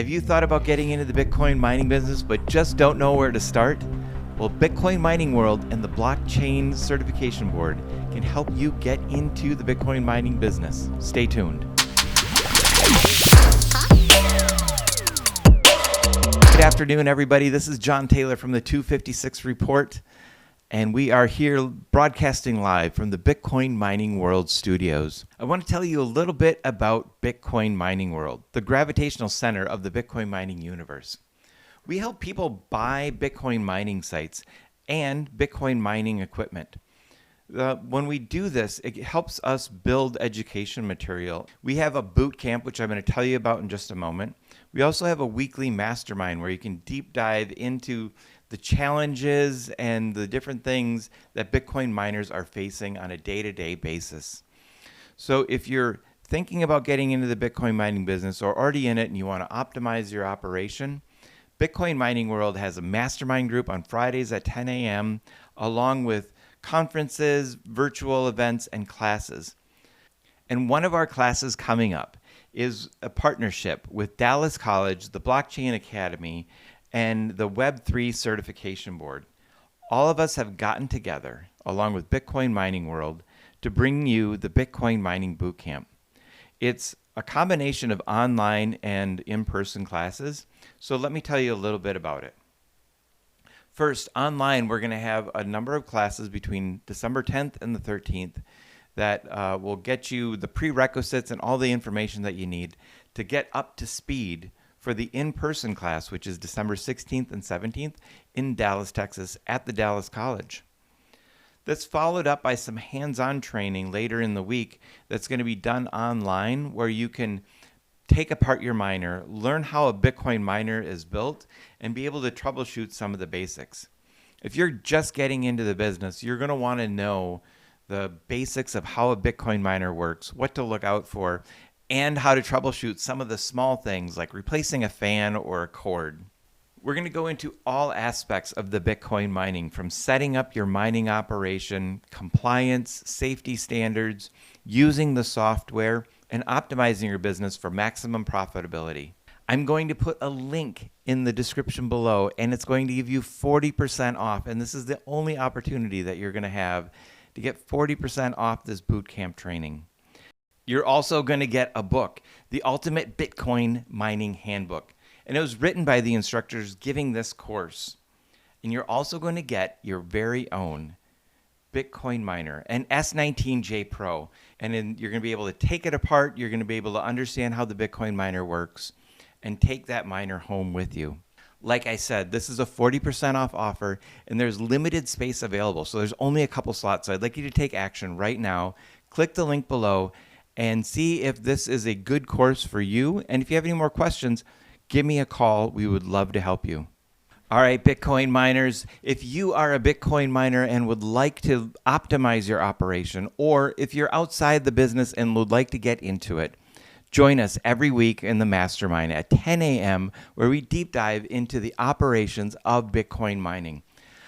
Have you thought about getting into the Bitcoin mining business but just don't know where to start? Well, Bitcoin Mining World and the Blockchain Certification Board can help you get into the Bitcoin mining business. Stay tuned. Good afternoon, everybody. This is John Taylor from the 256 Report, and we are here broadcasting live from the Bitcoin Mining World studios. I want to tell you a little bit about Bitcoin Mining World, the gravitational center of the Bitcoin mining universe. We help people buy Bitcoin mining sites and Bitcoin mining equipment. When we do this, it helps us build education material. We have a boot camp, which I'm going to tell you about in just a moment. We also have a weekly mastermind where you can deep dive into the challenges and the different things that Bitcoin miners are facing on a day-to-day basis. So if you're thinking about getting into the Bitcoin mining business or already in it and you want to optimize your operation, Bitcoin Mining World has a mastermind group on Fridays at 10 a.m. along with conferences, virtual events, and classes. And one of our classes coming up is a partnership with Dallas College, the Blockchain Academy, and the Web3 Certification Board. All of us have gotten together, along with Bitcoin Mining World, to bring you the Bitcoin Mining Bootcamp. It's a combination of online and in-person classes, so let me tell you a little bit about it. First, online, we're going to have a number of classes between December 10th and the 13th that will get you the prerequisites and all the information that you need to get up to speed for the in-person class, which is December 16th and 17th in Dallas, Texas, at the Dallas College. That's followed up by some hands-on training later in the week that's going to be done online where you can take apart your miner, learn how a Bitcoin miner is built, and be able to troubleshoot some of the basics. If you're just getting into the business, you're going to want to know the basics of how a Bitcoin miner works, what to look out for, and how to troubleshoot some of the small things like replacing a fan or a cord. We're going to go into all aspects of the Bitcoin mining, from setting up your mining operation, compliance, safety standards, using the software, and optimizing your business for maximum profitability. I'm going to put a link in the description below, and it's going to give you 40% off. And this is the only opportunity that you're going to have to get 40% off this bootcamp training. You're also going to get a book, The Ultimate Bitcoin Mining Handbook. And it was written by the instructors giving this course. And you're also going to get your very own Bitcoin miner, an S19J Pro. And then you're going to be able to take it apart. You're going to be able to understand how the Bitcoin miner works and take that miner home with you. Like I said, this is a 40% off offer, and there's limited space available. So there's only a couple slots. So I'd like you to take action right now. Click the link below and see if this is a good course for you. And if you have any more questions, give me a call. We would love to help you. All right, Bitcoin miners, if you are a Bitcoin miner and would like to optimize your operation, or if you're outside the business and would like to get into it, join us every week in the Mastermind at 10 a.m. where we deep dive into the operations of Bitcoin mining.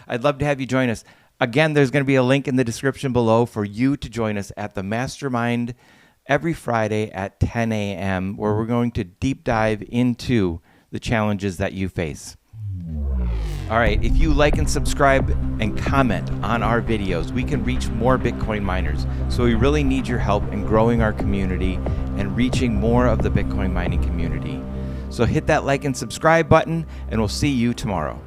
I'd love to have you join us. Again, there's going to be a link in the description below for you to join us at the Mastermind every Friday at 10 a.m. where we're going to deep dive into the challenges that you face. All right, if you like and subscribe and comment on our videos, we can reach more Bitcoin miners. So we really need your help in growing our community and reaching more of the Bitcoin mining community. So hit that like and subscribe button, and we'll see you tomorrow.